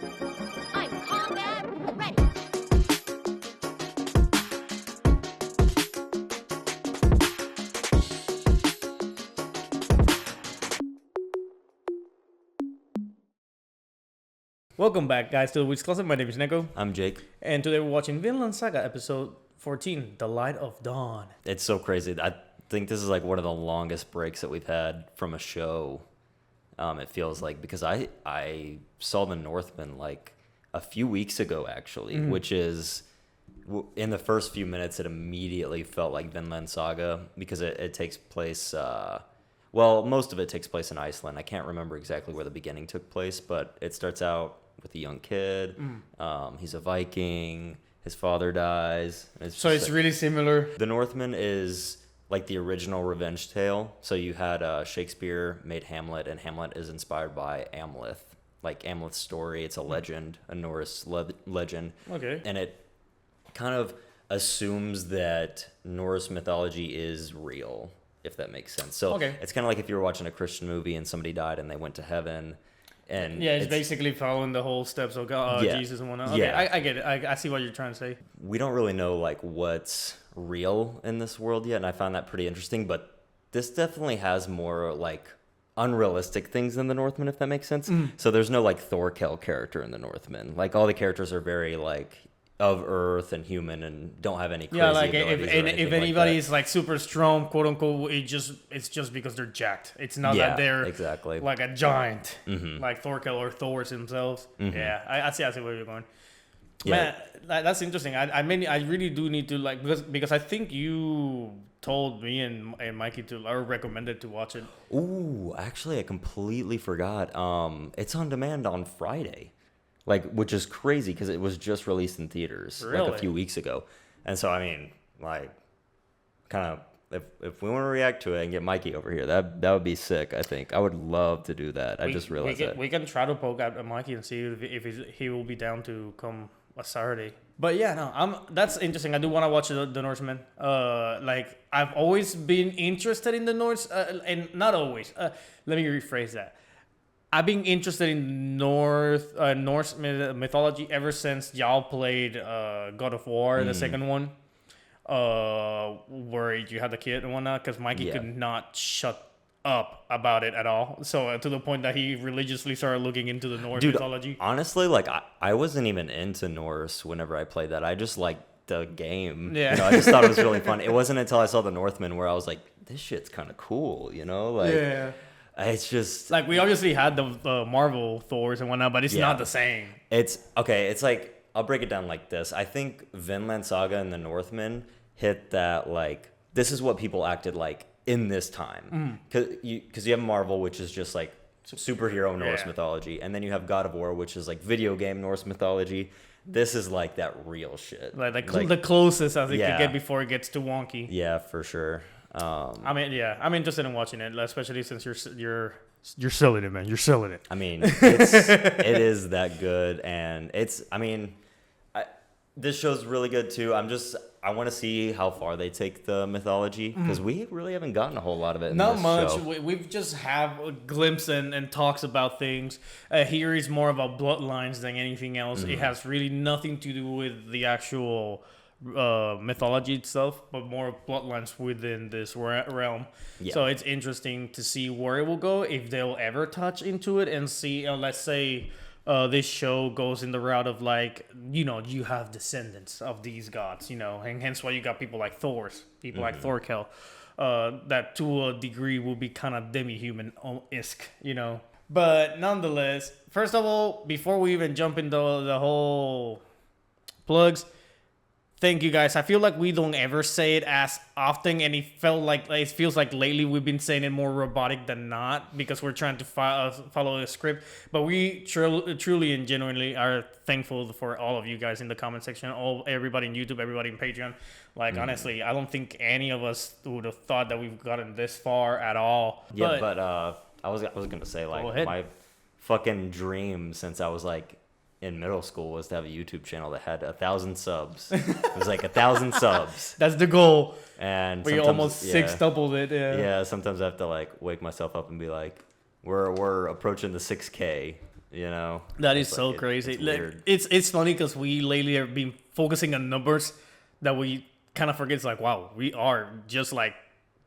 I'm combat ready. Welcome back, guys, to the Weebs Closet. My name is Nekko, I'm Jake. and today we're watching Vinland Saga episode 14, The Light of Dawn. It's so crazy. I think this is like one of the longest breaks that we've had from a show. It feels like, because I saw The Northman like a few weeks ago, actually, which is in the first few minutes, it immediately felt like Vinland Saga because it takes place. Well, most of it takes place in Iceland. I can't remember exactly where the beginning took place, but it starts out with a young kid. He's a Viking. His father dies. And So it's really similar. The Northman is like the original revenge tale. So you had Shakespeare made Hamlet, and Hamlet is inspired by Amleth, like Amleth's story. It's a legend, a Norse legend. Okay. And it kind of assumes that Norse mythology is real, if that makes sense. So it's kind of like if you were watching a Christian movie and somebody died and they went to heaven. And yeah, it's basically following the whole steps of God, Jesus and whatnot. Okay, Yeah. I get it. I see what you're trying to say. We don't really know like what's real in this world yet, and I found that pretty interesting. But this definitely has more like unrealistic things than the Northman, if that makes sense. So there's no like Thorkel character in the Northman. Like all the characters are very like of Earth and human and don't have any crazy abilities if anybody's like super strong, quote unquote, it's just because they're jacked. It's not that they're exactly like a giant, like Thorkel or Thor's themselves. Yeah, I see where you're going. Man, that's interesting. I mean, I really do need to like because I think you told me and Mikey or recommended to watch it. Ooh, actually, I completely forgot. It's on demand on Friday, like, which is crazy because it was just released in theaters like a few weeks ago. And so, I mean, like, kind of, if we want to react to it and get Mikey over here, that would be sick. I think I would love to do that. I just realized that we can try to poke at Mikey and see if he will be down to come a Saturday. But yeah, no, that's interesting. I do want to watch the Norseman. Like I've always been interested in the Norse, and not always. Let me rephrase that. I've been interested in Norse mythology ever since y'all played God of War, the second one, where you had the kid and whatnot. Because Mikey could not shut up about it at all. So to the point that he religiously started looking into the Norse mythology. Honestly, like I wasn't even into Norse whenever I played that. I just liked the game. Yeah. You know, I just thought it was really fun. It wasn't until I saw the Northman where I was like, this shit's kind of cool, you know? Like, yeah. It's just like we obviously had the Marvel Thors and whatnot, but it's not the same. It's okay. It's like, I'll break it down like this. I think Vinland Saga and the Northman hit that, like, this is what people acted like in this time. Because you have Marvel, which is just like superhero Norse mythology, and then you have God of War, which is like video game Norse mythology. This is like that real shit. Like the closest as it could get before it gets too wonky. Yeah, for sure. I mean, I'm interested in watching it, especially since you're selling it, man. You're selling it. I mean, it is that good, and this show's really good too. I want to see how far they take the mythology because we really haven't gotten a whole lot of it. Not this much. Show. We've just have a glimpse and talks about things. Here is more about bloodlines than anything else. It has really nothing to do with the actual mythology itself, but more bloodlines within this realm. Yeah. So it's interesting to see where it will go, if they'll ever touch into it, and see. Let's say. This show goes in the route of like, you have descendants of these gods, and hence why you got people like Thor's, people like Thorkel, that to a degree will be kind of demi-human-esque, But nonetheless, first of all, before we even jump into the whole plugs, thank you guys. I feel like we don't ever say it as often, and it feels like lately we've been saying it more robotic than not because we're trying to follow a script. But we truly and genuinely are thankful for all of you guys in the comment section, everybody in YouTube, everybody in Patreon. Like honestly, I don't think any of us would have thought that we've gotten this far at all. Yeah, but I was gonna say, like, my fucking dream since I was like in middle school was to have a YouTube channel that had 1,000 subs. It was like 1,000 subs. That's the goal. And we almost six-doubled it. Yeah. Sometimes I have to like wake myself up and be like, we're approaching the 6K. you know. That is It's so like crazy. it's weird. It's funny because we lately have been focusing on numbers that we kind of forget. It's like, wow, we are just like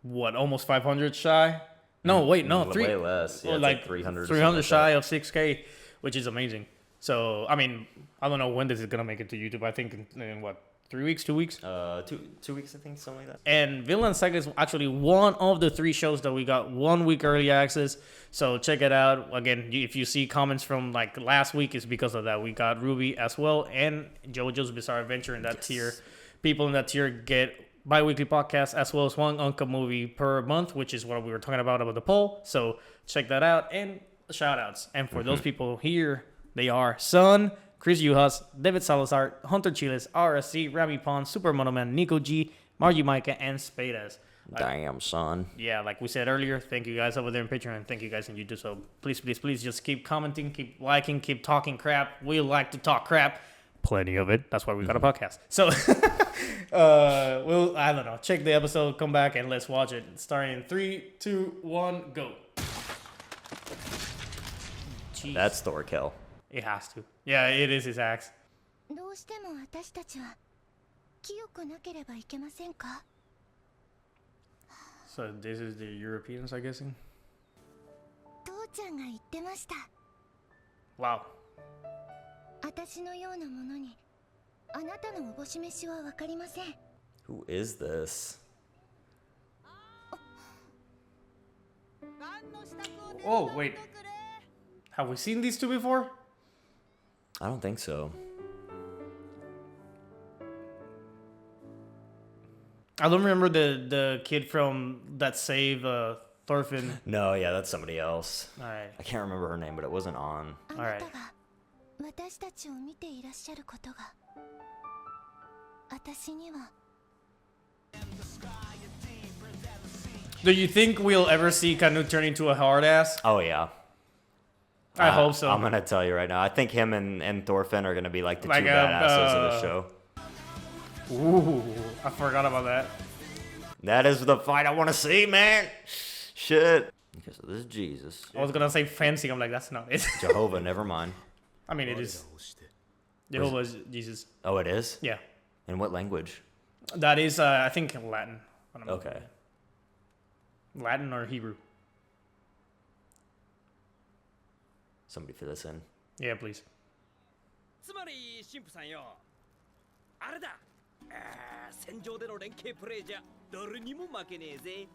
what, almost 500 shy? No, wait, no, Way less. Yeah, or it's like 300 or something 300 like shy that. of 6K, which is amazing. So, I mean, I don't know when this is gonna make it to YouTube. I think in what, 3 weeks, 2 weeks? 2 weeks, I think, something like that. And Vinland Saga is actually one of the 3 shows that we got 1 week early access. So check it out. Again, if you see comments from like last week, it's because of that. We got Ruby as well and JoJo's Bizarre Adventure in that tier. People in that tier get bi-weekly podcasts as well as one Uncut movie per month, which is what we were talking about the poll. So check that out and shout outs. And for those people here, they are Sun, Chris Yuhas, David Salazar, Hunter Chiles, RSC, Rami Pond, Super Mono Man, Nico G, Margie Micah, and Spadas. Damn, son. Yeah, like we said earlier, thank you guys over there in Patreon and thank you guys in YouTube. So please, please, please just keep commenting, keep liking, keep talking crap. We like to talk crap. Plenty of it. That's why we got a podcast. So, I don't know. Check the episode, come back, and let's watch it. Starting in 3, 2, 1, go. Jeez. That's Thorkel. It has to. Yeah, it is his axe. どうしても私たちは清くなければいけませんか So this is the Europeans, I'm guessing. 父ちゃんが言ってました Wow. 私のようなものにあなたのおぼし飯はわかりません Who is this? Oh, wait. Have we seen these two before? I don't think so. I don't remember the kid from that save Thorfinn. No, yeah, that's somebody else. Alright. I can't remember her name, but it wasn't on. あなたが私たちを見ていらっしゃることが私には Do you think we'll ever see Kanu turn into a hard ass? Oh, yeah. I hope so. I'm going to tell you right now. I think him and Thorfinn are going to be like the Like two a, badasses of the show. Ooh, I forgot about that. That is the fight I want to see, man. Shit. Okay, so this is Jesus. I was gonna say fancy. I'm like, that's not it. Jehovah, never mind. I mean, it is. Jehovah is Jesus. Oh, it is? Yeah. In what language? That is, I think, Latin. I don't know. Okay. Latin or Hebrew. Somebody fill this in. Yeah, please. つまり神父さんよあれだ戦場での連携プレーじゃ誰にも負けねえぜ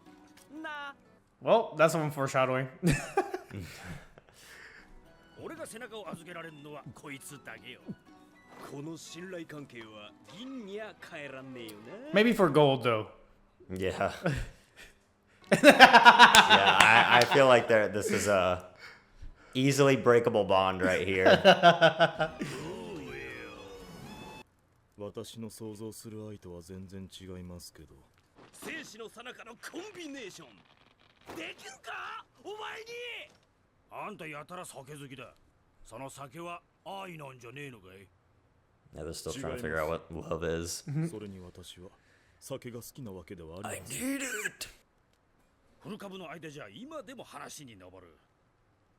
な Well, that's some foreshadowing. 俺が背中を預けられるのはこいつだけよこの信頼関係は銀には変えらんねえよな Maybe for gold, though. Yeah. Yeah, I feel like this is a easily breakable bond right here. 私の想像する愛とは全然違いますけど生死の最中のコンビネーションできるかお前にあんたやたら酒好きだその酒は愛なんじゃねえのかい Yeah, they're still trying to figure out what love is. それに私は酒が好きなわけではありません need it. 古株の間じゃ今でも話に上る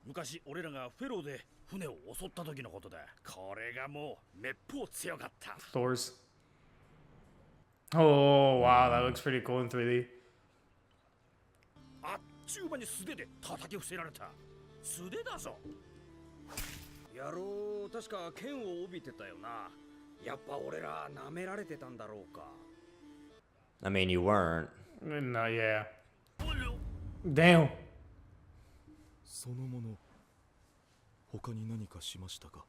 昔俺らがフェローで船を襲った時のことだこれがもうめっぽう強かった Thor's. Oh, wow, that looks pretty cool in 3D. あっちゅう間に素手で叩き伏せられた素手だぞ野郎確か剣を帯びてたよなやっぱ俺ら舐められてたんだろうか I mean, you weren't. No, yeah. Damn. そのもの他に何かしましたか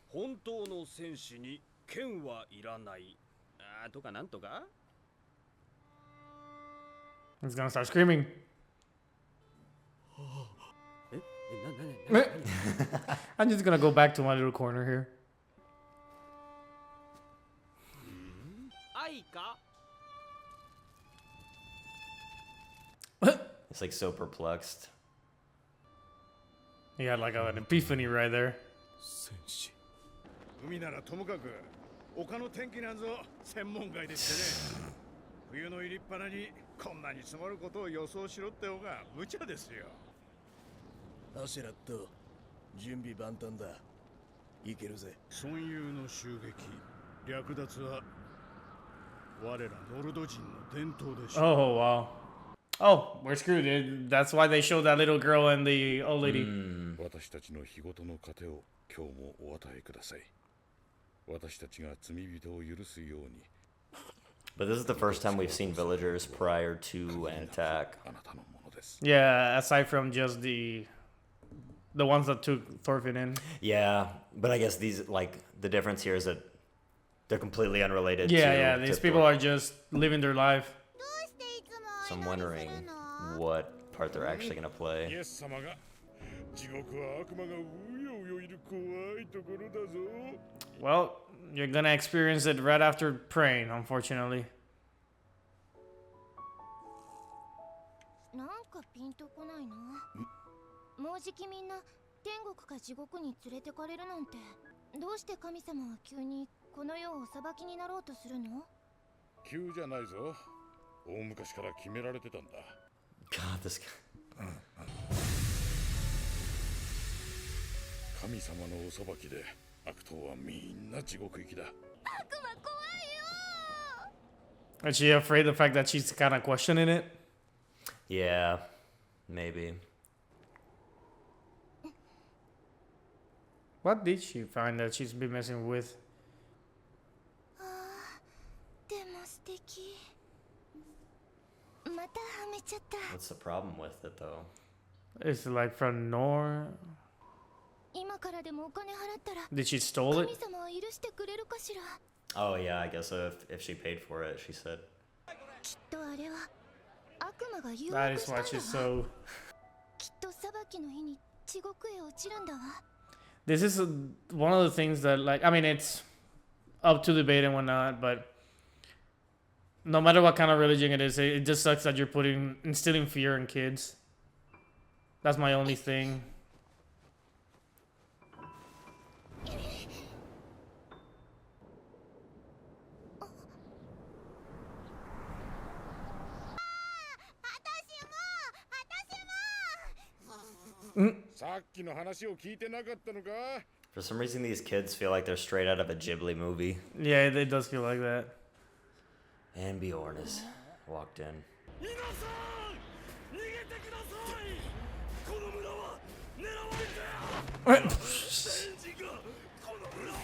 本当の戦士に剣はいらないとかなんとか He's gonna start screaming. な I'm just gonna go back to my little corner here. 愛か It's like so perplexed. He had like an epiphany right there. 戦士海ならともかく丘の天気なんぞ専門外でしてね冬の入りっぱなにこんなに積もることを予想しろって方が無茶ですよアシェラット準備万端だ。いけるぜ。孫友の襲撃、略奪は我らノルド人の伝統でしょう。 Oh wow. Oh, we're screwed. That's why they showed that little girl and the old lady. 私たちの日ごとの糧を今日もお与えください。私たちが罪人を許すように。 But this is the first time we've seen villagers prior to an attack. あなたのものです。 Yeah, aside from just the ones that took Thorfinn in. Yeah, but I guess these, like, the difference here is that they're completely unrelated. Yeah, to these people are just living their life. どうしていつも So お I'm 祈り wondering するの？ what part they're actually gonna イ play. エス様が地獄は悪魔がうようよいる怖いところだぞ。 Well, you're gonna experience it right after praying, unfortunately. なんかピンとこないな。もうじきみんな天国か地獄に連れてかれるなんて、どうして神様は急にこの世をお裁きになろうとするの？急じゃないぞ。大昔から決められてたんだ。 God, this guy. 神様のお裁きで悪党はみんな地獄行きだ。悪魔怖いよ。 Is she afraid of the fact that she's kind of questioning it? Yeah, maybe. What did she find that she's been messing with? あー、でも素敵。またはめちゃった。 What's the problem with it, though? It's like from Nor. 今からでもお金払ったら Did she stole 神 it? 様は許してくれるかしら。 Oh, yeah, I guess so if she paid for it, she said. きっとあれは悪魔が誘 That 惑 is したん why だ she's わ。 so. きっと裁きの日に地獄へ落ちるんだわ。 This is one of the things that, like, I mean, it's up to debate and whatnot, but no matter what kind of religion it is, it just sucks that you're instilling fear in kids. That's my only thing. Mm. さっきの話を聞いてなかったのか？ For some reason, these kids feel like they're straight out of a Ghibli movie. Yeah, it does feel like that. And Bjorn has walked in. 皆さん逃げてください。この村は狙われて天神がこの村を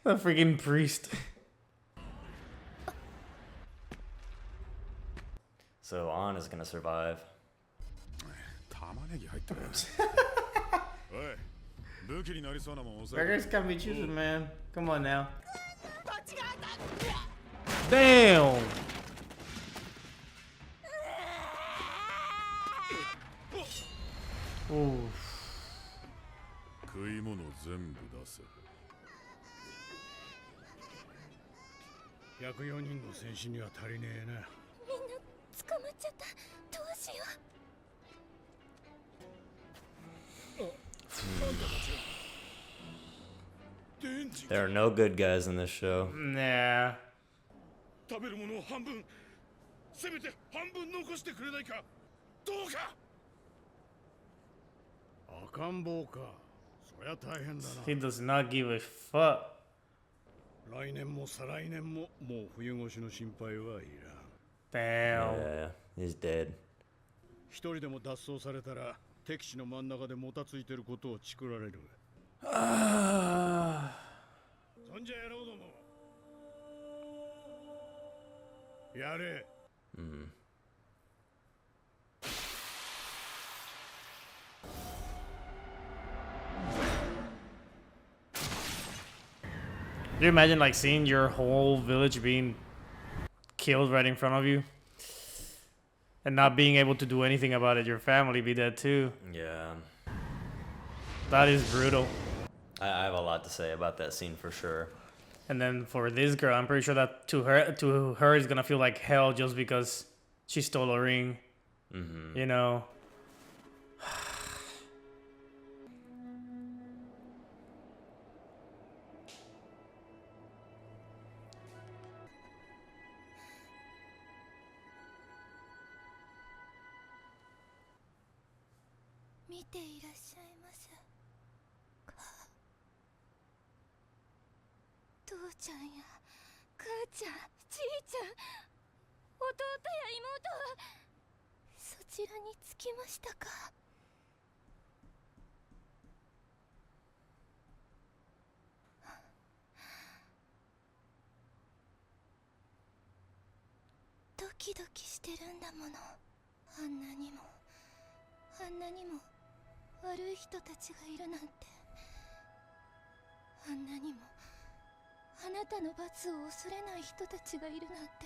The freaking priest. So An is gonna survive. 玉ねぎ入ってる。おい、武器になりそうなもん押さえ Beggars can't be choosers, man. Come on now. Damn! Ooh. 食い物全部出せ。104人の戦士には足りねえな。みんな捕まっちゃった。どうしよう。天神 There are no good guys in this show. Nah. 食べるものを半分、せめて半分残してくれないか。どうか。赤ん坊か。そりゃ大変だな。 He does not give a fuck. 来年も再来年ももう冬越しの心配はいらん。 Damn. Yeah, he's dead. 一人でも脱走されたら敵地の真ん中でもたついてることをチクられる。そんじゃ野郎ども。やれ。 Do you imagine like seeing your whole village being killed right in front of you? And not being able to do anything about it, your family be dead too. Yeah. That is brutal. I have a lot to say about that scene for sure. And then for this girl, I'm pretty sure that to her is gonna feel like hell just because she stole a ring. You know. 見ていらっしゃいますか。父ちゃんや母ちゃん、じいちゃん、弟や妹はそちらに着きましたか。ドキドキしてるんだもの。あんなにも悪い人たちがいるなんて。あんなにもあなたの罰を恐れない人たちがいるなんて。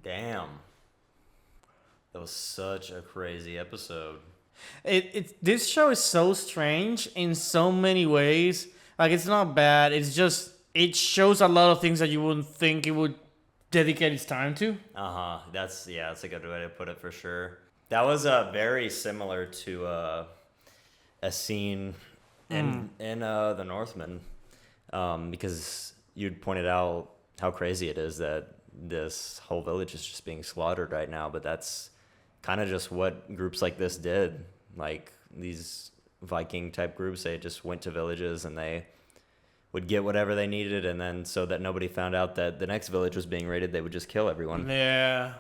Damn. That was such a crazy episode. This show is so strange in so many ways. Like, it's not bad. It's just it shows a lot of things that you wouldn't think it would dedicate its time to. That's a good way to put it for sure. That was very similar to a scene in The Northman, because you'd pointed out how crazy it is that this whole village is just being slaughtered right now, but that's kind of just what groups like this did. Like, these Viking type groups, they just went to villages and they would get whatever they needed, and then so that nobody found out that the next village was being raided, they would just kill everyone. Yeah.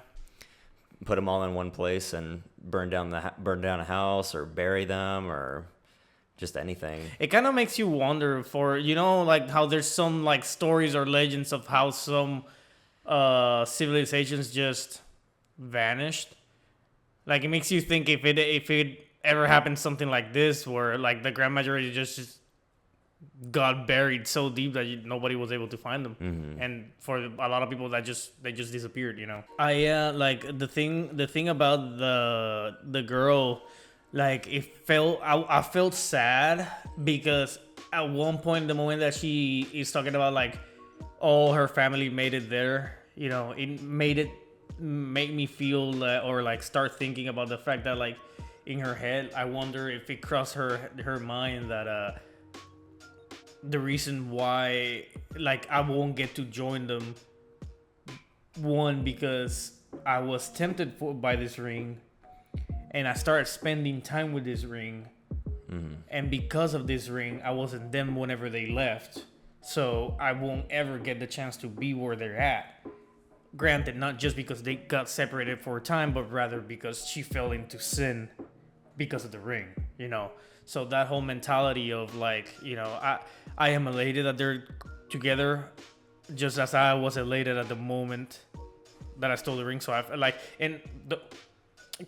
Put them all in one place and burn down a house or bury them or just anything. It kind of makes you wonder for, like how there's some like stories or legends of how some civilizations just vanished. Like, it makes you think if it ever happened something like this, where like the grand majority just got buried so deep that nobody was able to find them, and for a lot of people they just disappeared. I like the thing about the girl, like I felt sad because at one point, the moment that she is talking about like all her family made it there, it made me feel or like start thinking about the fact that like in her head, I wonder if it crossed her mind that the reason why like I won't get to join them, one, because I was tempted by this ring and I started spending time with this ring, and because of this ring I wasn't them whenever they left, so I won't ever get the chance to be where they're at. Granted, not just because they got separated for a time, but rather because she fell into sin because of the ring, So that whole mentality of like, I am elated that they're together, just as I was elated at the moment that I stole the ring. So I like,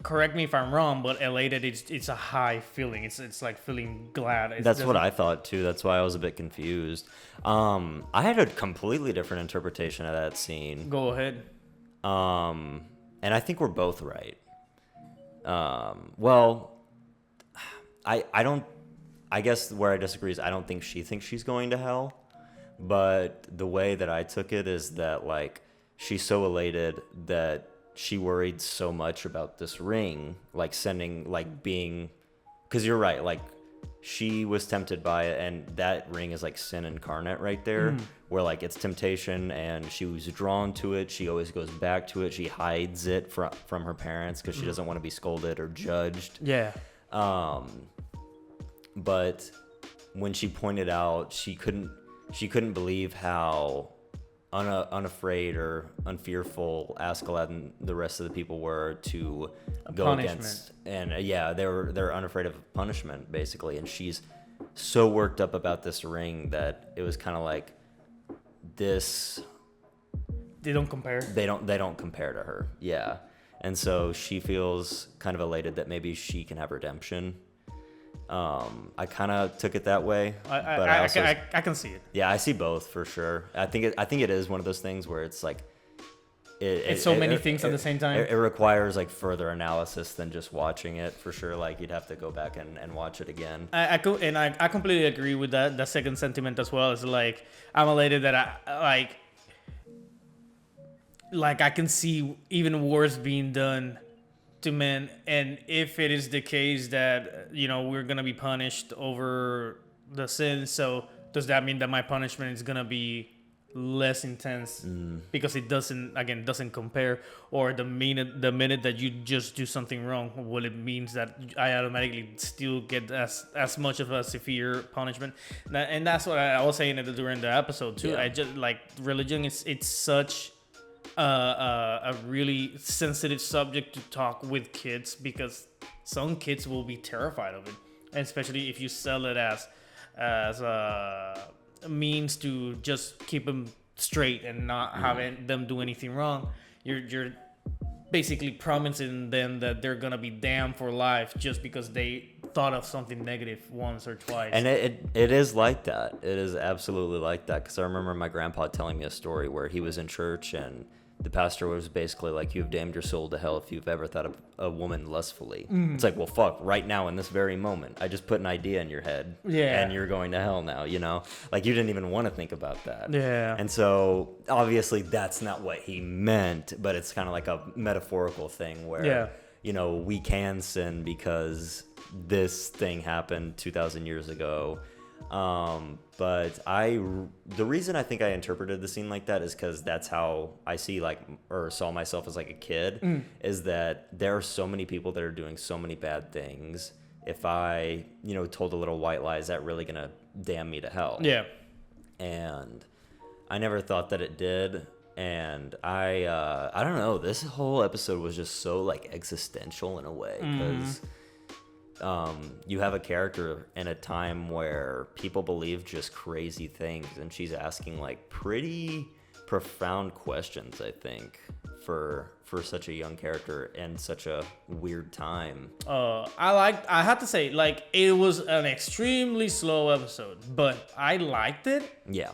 correct me if I'm wrong, but elated, it's a high feeling. It's like feeling glad. That's what I thought too. That's why I was a bit confused. I had a completely different interpretation of that scene. Go ahead. And I think we're both right. Well, I guess where I disagree is I don't think she thinks she's going to hell, but the way that I took it is that like she's so elated that she worried so much about this ring, like being, because you're right, like she was tempted by it, and that ring is like sin incarnate right there, where like it's temptation and she was drawn to it. She always goes back to it. She hides it from her parents because she doesn't want to be scolded or judged. Yeah. But when she pointed out she couldn't believe how unafraid or unfearful Askeladd and the rest of the people were to go against, and they're unafraid of punishment basically, and she's so worked up about this ring that it was kind of like this. They don't compare. They don't compare to her. Yeah, and so she feels kind of elated that maybe she can have redemption. I kind of took it that way, but I can see it. Yeah, I see both for sure. I think it is one of those things where it's like it's so many things at the same time. It requires like further analysis than just watching it for sure. Like you'd have to go back and watch it again. I completely agree with that second sentiment as well. It's like I'm elated that I like I can see even worse being done to men. And if it is the case that, you know, we're gonna be punished over the sin, so does that mean that my punishment is gonna be less intense because it doesn't compare? Or the minute that you just do something wrong, will it means that I automatically still get as much of a severe punishment? And that's what I was saying during the episode too. Yeah. I just like religion, it's such a really sensitive subject to talk with kids, because some kids will be terrified of it, and especially if you sell it as a means to just keep them straight and not having them do anything wrong. You're basically promising them that they're gonna be damned for life just because they thought of something negative once or twice. And it is like that. It is absolutely like that, because I remember my grandpa telling me a story where he was in church and the pastor was basically like, you've damned your soul to hell if you've ever thought of a woman lustfully. It's like, well, fuck, right now in this very moment, I just put an idea in your head, and you're going to hell now, you know? Like, you didn't even want to think about that. Yeah. And so, obviously, that's not what he meant, but it's kind of like a metaphorical thing where, you know, we can sin because this thing happened 2,000 years ago. But the reason I think I interpreted the scene like that is because that's how I saw myself as like a kid, is that there are so many people that are doing so many bad things. If I, you know, told a little white lie, is that really gonna damn me to hell? Yeah. And I never thought that it did. And I don't know, this whole episode was just so like existential in a way, because you have a character in a time where people believe just crazy things, and she's asking like pretty profound questions, I think, for such a young character and such a weird time. I have to say, like, it was an extremely slow episode, but I liked it. Yeah.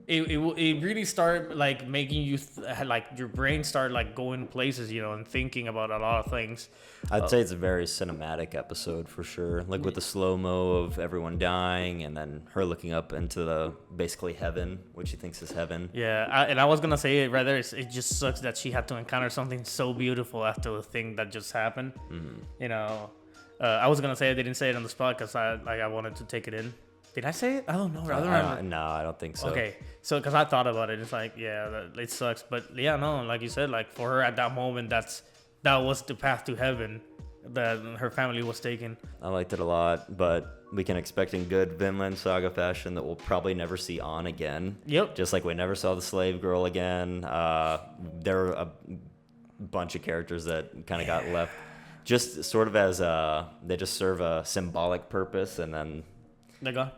It really started like making you like your brain start like going places, you know, and thinking about a lot of things. I'd say it's a very cinematic episode for sure, like with the slow-mo of everyone dying and then her looking up into the basically heaven, which she thinks is heaven. Yeah, I was gonna say it right there. It just sucks that she had to encounter something so beautiful after the thing that just happened. You know, I was gonna say I didn't say it on the spot because I wanted to take it in. Did I say it? I don't know. I don't remember. No, I don't think so. Okay, so because I thought about it, it's like, yeah, it sucks. But yeah, no, like you said, like for her at that moment, that was the path to heaven that her family was taking. I liked it a lot, but we can expect in good Vinland Saga fashion that we'll probably never see on again. Yep. Just like we never saw the slave girl again. There are a bunch of characters that kind of got left just sort of as they just serve a symbolic purpose, and then they're gone.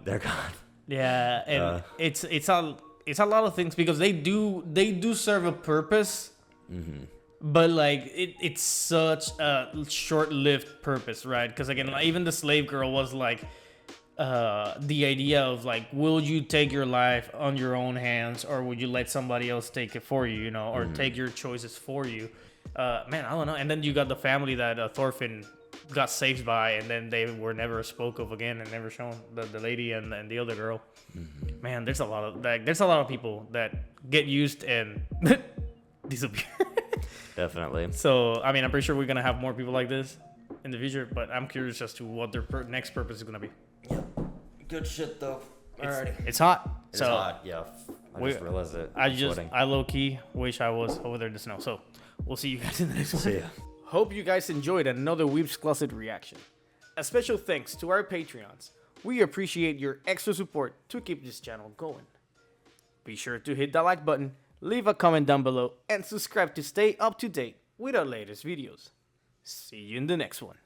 Yeah, and it's a lot of things, because they do serve a purpose, but like it's such a short-lived purpose, right? Because again, like, even the slave girl was like the idea of like, will you take your life on your own hands, or would you let somebody else take it for you, you know, or take your choices for you? Man, I don't know. And then you got the family that Thorfinn got saved by, and then they were never spoke of again and never shown, the lady and the other girl. Man, there's a lot of people that get used and disappear. Definitely. So I mean, I'm pretty sure we're gonna have more people like this in the future, but I'm curious as to what their next purpose is gonna be. Good shit though. It's hot. It's hot. Yeah. I just realized it. I low key wish I was over there to snow. So we'll see you guys in the next one. See ya. Hope you guys enjoyed another Weebs Closet reaction. A special thanks to our Patreons. We appreciate your extra support to keep this channel going. Be sure to hit that like button, leave a comment down below, and subscribe to stay up to date with our latest videos. See you in the next one.